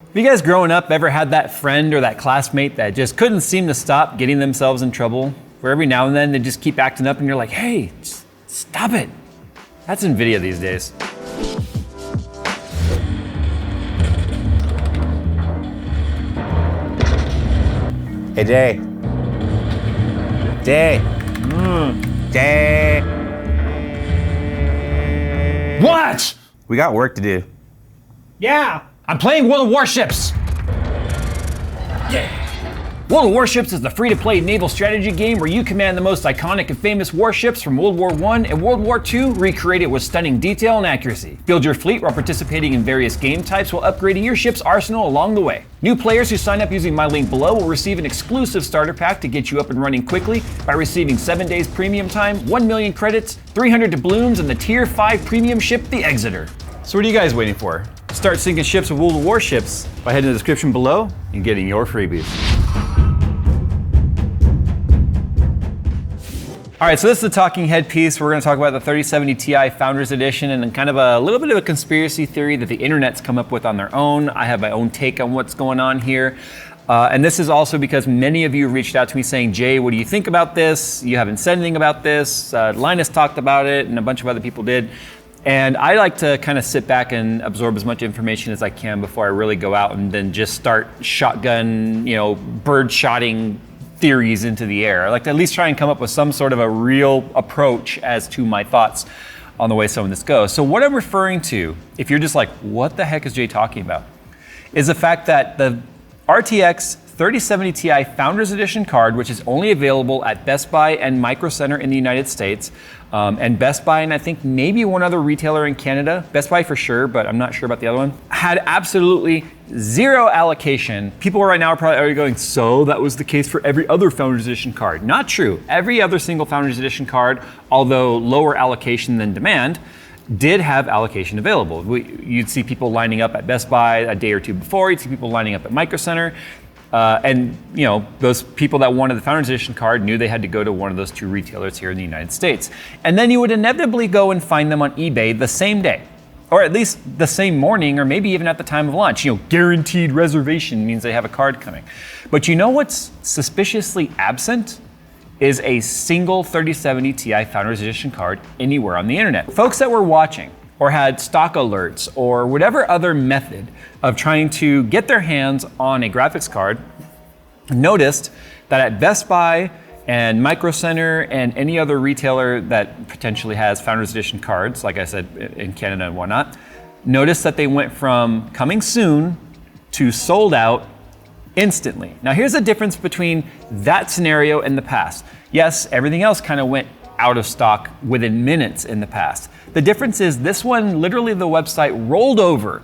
Have you guys growing up ever had that friend or that classmate that just couldn't seem to stop getting themselves in trouble? Where every now and then they just keep acting up and you're like, hey, just stop it. That's Nvidia these days. Hey, Jay. Jay. Jay. What? We got work to do. Yeah, I'm playing World of Warships. Yeah. World of Warships is the free-to-play naval strategy game where you command the most iconic and famous warships from World War I and World War II, recreated with stunning detail and accuracy. Build your fleet while participating in various game types while upgrading your ship's arsenal along the way. New players who sign up using my link below will receive an exclusive starter pack to get you up and running quickly by receiving 7 days premium time, 1 million credits, 300 doubloons, and the Tier 5 premium ship, the Exeter. So what are you guys waiting for? Start sinking ships with World of Warships by heading to the description below and getting your freebies. All right, so this is the talking head piece. We're gonna talk about the 3070 Ti Founders Edition and then kind of a little bit of a conspiracy theory that the internet's come up with on their own. I have my own take on what's going on here. And this is also because many of you reached out to me saying, Jay, what do you think about this? You haven't said anything about this. Linus talked about it and a bunch of other people did. And I like to kind of sit back and absorb as much information as I can before I really go out and then just start shotgun, bird shotting theories into the air. I like to at least try and come up with some sort of a real approach as to my thoughts on the way some of this goes. So what I'm referring to, if you're just like, what the heck is Jay talking about, is the fact that the RTX 3070 Ti Founders Edition card, which is only available at Best Buy and Micro Center in the United States, and Best Buy and I think maybe one other retailer in Canada, Best Buy for sure, but I'm not sure about the other one, had absolutely zero allocation. People right now are probably already going, so that was the case for every other Founders Edition card. Not true. Every other single Founders Edition card, although lower allocation than demand, did have allocation available. You'd see people lining up at Best Buy a day or two before, you'd see people lining up at Micro Center. And those people that wanted the Founders Edition card knew they had to go to one of those two retailers here in the United States. And then you would inevitably go and find them on eBay the same day, or at least the same morning, or maybe even at the time of launch. Guaranteed reservation means they have a card coming. But you know what's suspiciously absent? Is a single 3070 Ti Founders Edition card anywhere on the internet. Folks that were watching or had stock alerts or whatever other method of trying to get their hands on a graphics card noticed that at Best Buy and Micro Center and any other retailer that potentially has Founders Edition cards, like I said, in Canada and whatnot, noticed that they went from coming soon to sold out instantly. Now here's the difference between that scenario and the past. Yes, everything else kind of went out of stock within minutes in the past. The difference is this one, literally the website rolled over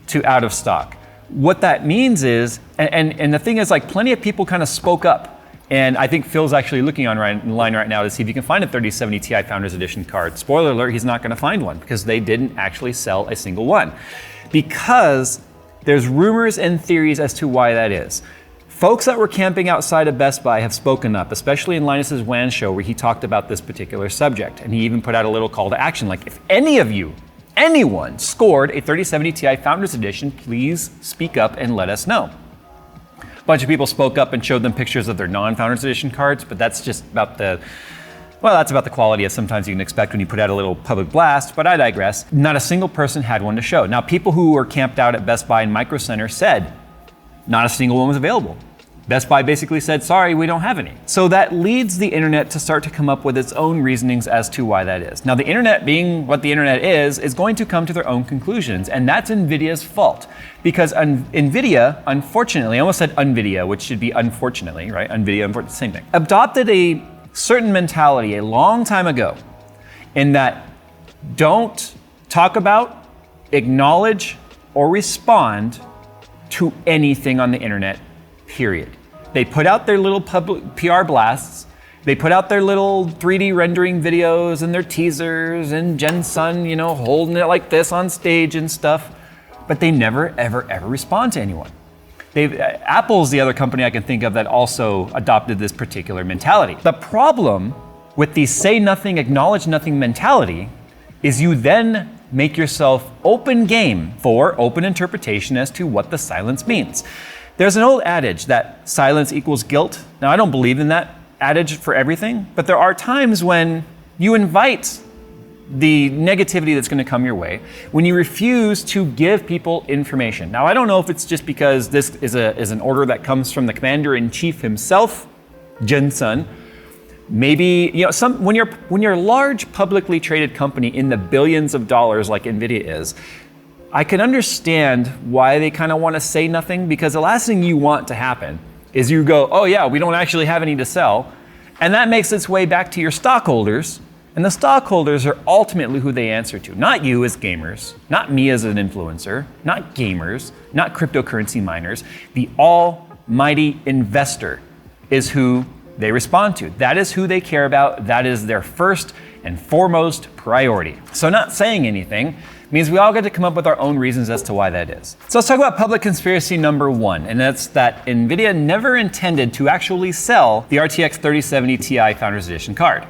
to out of stock. What that means is, and the thing is, like, plenty of people kind of spoke up. And I think Phil's actually looking in line right now to see if he can find a 3070 Ti Founders Edition card. Spoiler alert, he's not gonna find one because they didn't actually sell a single one. Because there's rumors and theories as to why that is. Folks that were camping outside of Best Buy have spoken up, especially in Linus's WAN show where he talked about this particular subject. And he even put out a little call to action, like, if any of you, anyone scored a 3070 Ti Founders Edition, please speak up and let us know. A bunch of people spoke up and showed them pictures of their non-Founders Edition cards, but that's just about that's about the quality as sometimes you can expect when you put out a little public blast, but I digress. Not a single person had one to show. Now, people who were camped out at Best Buy and Micro Center said not a single one was available. Best Buy basically said, sorry, we don't have any. So that leads the internet to start to come up with its own reasonings as to why that is. Now, the internet being what the internet is going to come to their own conclusions, and that's Nvidia's fault. Because Nvidia, unfortunately, I almost said Nvidia, which should be unfortunately, right? Nvidia, same thing. Adopted a certain mentality a long time ago in that don't talk about, acknowledge, or respond to anything on the internet, period. They put out their little public PR blasts. They put out their little 3D rendering videos and their teasers and Jensen, holding it like this on stage and stuff, but they never, ever, ever respond to anyone. Apple's the other company I can think of that also adopted this particular mentality. The problem with the say nothing, acknowledge nothing mentality is you then make yourself open game for open interpretation as to what the silence means. There's an old adage that silence equals guilt. Now, I don't believe in that adage for everything, but there are times when you invite the negativity that's going to come your way when you refuse to give people information. Now, I don't know if it's just because this is an order that comes from the commander-in-chief himself, Jensen. Maybe, when you're a large publicly traded company in the billions of dollars like Nvidia is, I can understand why they kind of want to say nothing, because the last thing you want to happen is you go, oh yeah, we don't actually have any to sell. And that makes its way back to your stockholders. And the stockholders are ultimately who they answer to. Not you as gamers, not me as an influencer, not gamers, not cryptocurrency miners. The almighty investor is who they respond to. That is who they care about. That is their first and foremost priority. So not saying anything means we all get to come up with our own reasons as to why that is. So let's talk about public conspiracy number one, and that's that Nvidia never intended to actually sell the RTX 3070 Ti Founders Edition card.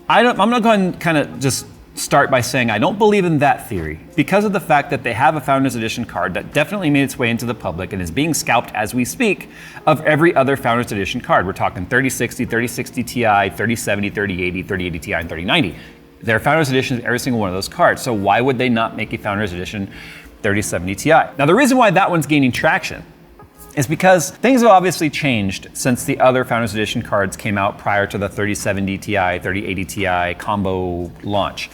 I'm not going to kind of just start by saying I don't believe in that theory, because of the fact that they have a Founders Edition card that definitely made its way into the public and is being scalped as we speak of every other Founders Edition card. We're talking 3060, 3060 Ti, 3070, 3080, 3080 Ti, and 3090. There are Founders Editions of every single one of those cards, so why would they not make a Founders Edition 3070 Ti? Now, the reason why that one's gaining traction is because things have obviously changed since the other Founders Edition cards came out prior to the 3070 Ti, 3080 Ti combo launch.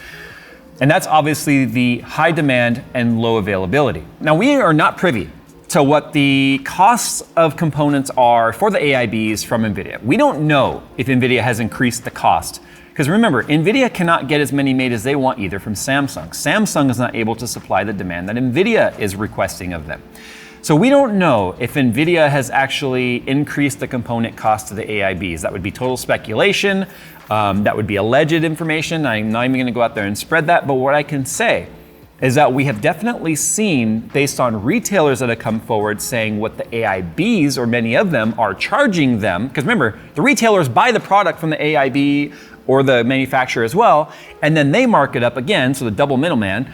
And that's obviously the high demand and low availability. Now, we are not privy to what the costs of components are for the AIBs from Nvidia. We don't know if Nvidia has increased the cost. Because remember, Nvidia cannot get as many made as they want either from Samsung. Samsung is not able to supply the demand that Nvidia is requesting of them. So we don't know if Nvidia has actually increased the component cost to the AIBs. That would be total speculation. That would be alleged information. I'm not even going to go out there and spread that. But what I can say is that we have definitely seen, based on retailers that have come forward saying what the AIBs, or many of them, are charging them. Because remember, the retailers buy the product from the AIB or the manufacturer as well, and then they mark it up again, so the double middleman,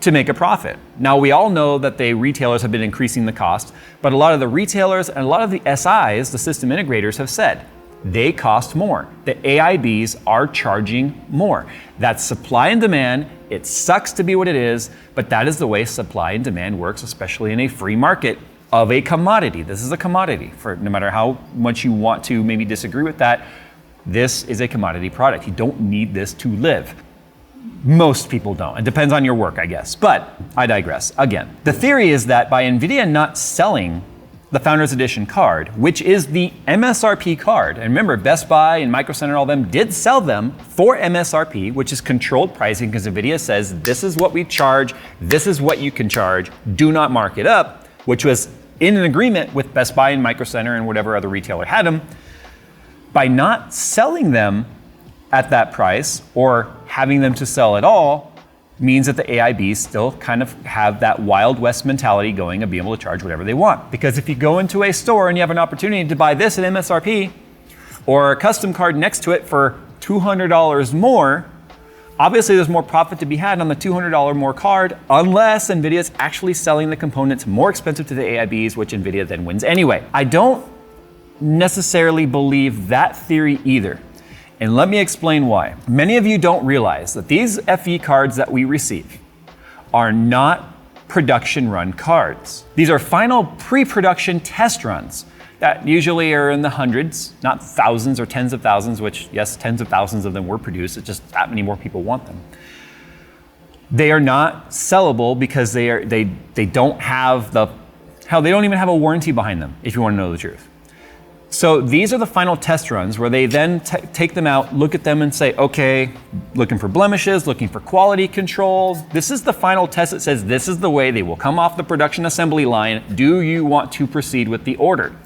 to make a profit. Now, we all know that the retailers have been increasing the cost, but a lot of the retailers and a lot of the SIs, the system integrators, have said they cost more. The AIBs are charging more. That's supply and demand. It sucks to be what it is, but that is the way supply and demand works, especially in a free market of a commodity. This is a commodity. For no matter how much you want to maybe disagree with that, this is a commodity product. You don't need this to live. Most people don't. It depends on your work, I guess. But I digress. Again, the theory is that by Nvidia not selling the Founders Edition card, which is the MSRP card, and remember, Best Buy and Micro Center and all them did sell them for MSRP, which is controlled pricing, because Nvidia says this is what we charge, this is what you can charge, do not mark it up, which was in an agreement with Best Buy and Micro Center and whatever other retailer had them. By not selling them at that price, or having them to sell at all, means that the AIBs still kind of have that Wild West mentality going of being able to charge whatever they want. Because if you go into a store and you have an opportunity to buy this at MSRP, or a custom card next to it for $200 more, obviously there's more profit to be had on the $200 more card, unless Nvidia is actually selling the components more expensive to the AIBs, which Nvidia then wins anyway. I don't necessarily believe that theory either. And let me explain why. Many of you don't realize that these FE cards that we receive are not production run cards. These are final pre-production test runs that usually are in the hundreds, not thousands or tens of thousands, which yes, tens of thousands of them were produced. It's just that many more people want them. They are not sellable because they don't have they don't even have a warranty behind them, if you want to know the truth. So these are the final test runs where they then take them out, look at them and say, okay, looking for blemishes, looking for quality controls. This is the final test that says this is the way they will come off the production assembly line. Do you want to proceed with the order?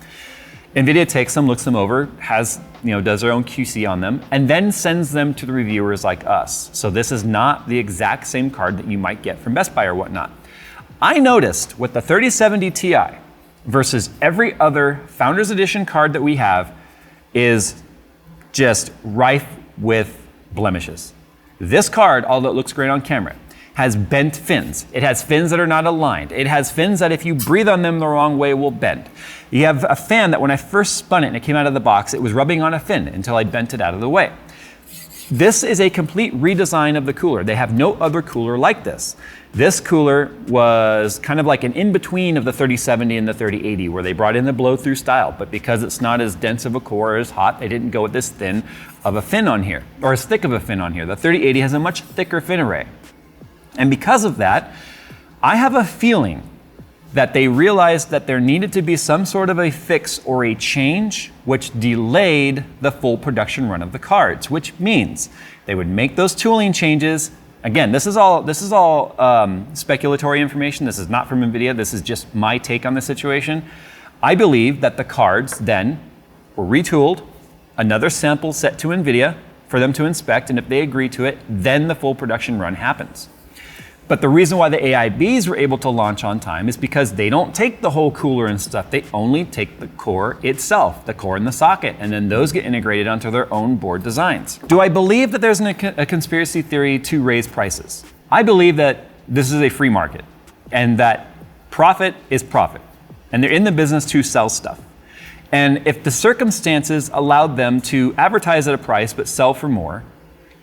Nvidia takes them, looks them over, does their own QC on them, and then sends them to the reviewers like us. So this is not the exact same card that you might get from Best Buy or whatnot. I noticed with the 3070 Ti, versus every other Founders Edition card that we have is just rife with blemishes. This card, although it looks great on camera, has bent fins. It has fins that are not aligned. It has fins that if you breathe on them the wrong way will bend. You have a fan that when I first spun it and it came out of the box, it was rubbing on a fin until I bent it out of the way. This is a complete redesign of the cooler. They have no other cooler like this. This cooler was kind of like an in-between of the 3070 and the 3080, where they brought in the blow-through style, but because it's not as dense of a core or as hot, they didn't go with this thin of a fin on here, or as thick of a fin on here. The 3080 has a much thicker fin array. And because of that, I have a feeling that they realized that there needed to be some sort of a fix or a change which delayed the full production run of the cards, which means they would make those tooling changes. Again, this is all speculatory information. This is not from Nvidia. This is just my take on the situation. I believe that the cards then were retooled, another sample set to Nvidia for them to inspect, and if they agree to it, then the full production run happens. But the reason why the AIBs were able to launch on time is because they don't take the whole cooler and stuff. They only take the core itself, the core and the socket, and then those get integrated onto their own board designs. Do I believe that there's a conspiracy theory to raise prices? I believe that this is a free market and that profit is profit, and they're in the business to sell stuff. And if the circumstances allowed them to advertise at a price but sell for more,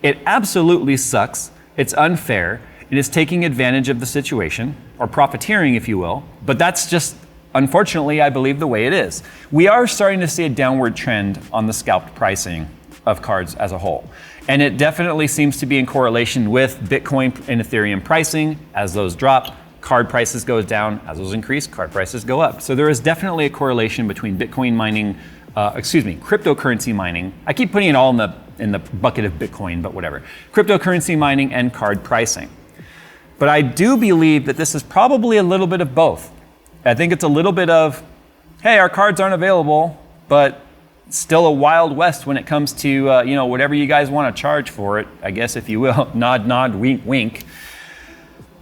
it absolutely sucks. It's unfair. It is taking advantage of the situation, or profiteering, if you will, but that's just, unfortunately, I believe the way it is. We are starting to see a downward trend on the scalped pricing of cards as a whole. And it definitely seems to be in correlation with Bitcoin and Ethereum pricing. As those drop, card prices go down. As those increase, card prices go up. So there is definitely a correlation between Bitcoin mining, cryptocurrency mining. I keep putting it all in the bucket of Bitcoin, but whatever. Cryptocurrency mining and card pricing. But I do believe that this is probably a little bit of both. I think it's a little bit of, hey, our cards aren't available, but still a wild west when it comes to whatever you guys want to charge for it, I guess, if you will. Nod, nod, wink, wink.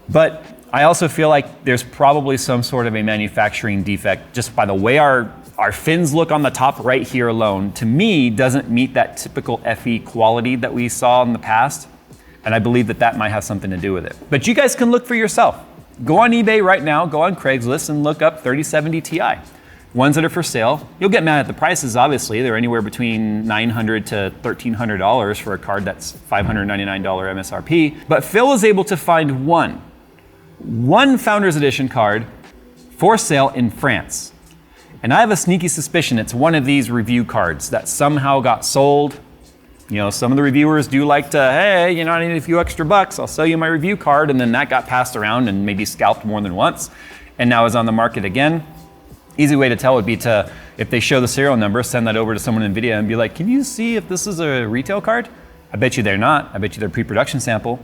But I also feel like there's probably some sort of a manufacturing defect just by the way our fins look on the top right here alone, to me, doesn't meet that typical FE quality that we saw in the past. And I believe that that might have something to do with it. But you guys can look for yourself. Go on eBay right now, go on Craigslist and look up 3070 Ti. Ones that are for sale. You'll get mad at the prices, obviously. They're anywhere between $900 to $1,300 for a card that's $599 MSRP. But Phil was able to find one Founders Edition card for sale in France. And I have a sneaky suspicion it's one of these review cards that somehow got sold. You know, some of the reviewers do like to, hey, I need a few extra bucks, I'll sell you my review card, and then that got passed around and maybe scalped more than once, and now is on the market again. Easy way to tell would be to, if they show the serial number, send that over to someone in Nvidia and be like, can you see if this is a retail card? I bet you they're not. I bet you they're pre-production sample.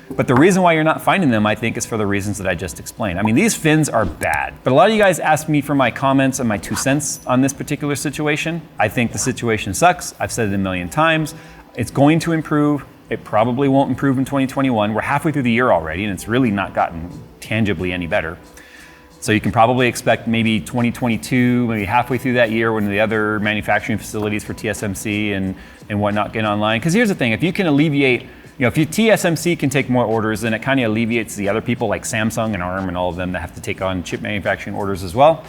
But the reason why you're not finding them, I think, is for the reasons that I just explained. I mean, these fins are bad. But a lot of you guys asked me for my comments and my 2 cents on this particular situation. I think the situation sucks. I've said it a million times. It's going to improve. It probably won't improve in 2021. We're halfway through the year already, and it's really not gotten tangibly any better. So you can probably expect maybe 2022, maybe halfway through that year when the other manufacturing facilities for TSMC and whatnot get online. Because here's the thing, if you can alleviate, if TSMC can take more orders, then it kind of alleviates the other people like Samsung and ARM and all of them that have to take on chip manufacturing orders as well.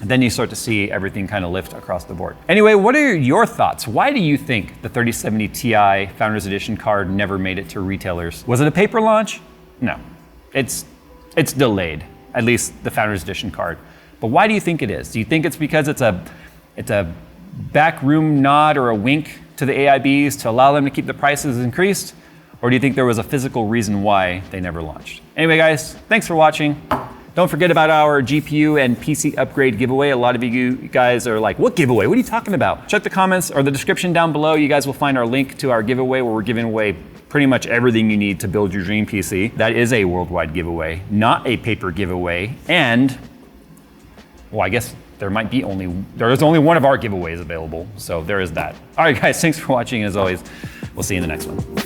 And then you start to see everything kind of lift across the board. Anyway, what are your thoughts? Why do you think the 3070 Ti Founders Edition card never made it to retailers? Was it a paper launch? No, it's delayed, at least the Founders Edition card. But why do you think it is? Do you think it's because it's a backroom nod or a wink to the AIBs to allow them to keep the prices increased? Or do you think there was a physical reason why they never launched? Anyway, guys, thanks for watching. Don't forget about our GPU and PC upgrade giveaway. A lot of you guys are like, what giveaway? What are you talking about? Check the comments or the description down below. You guys will find our link to our giveaway where we're giving away pretty much everything you need to build your dream PC. That is a worldwide giveaway, not a paper giveaway. And, well, I guess there is only one of our giveaways available. So there is that. All right, guys, thanks for watching. As always, we'll see you in the next one.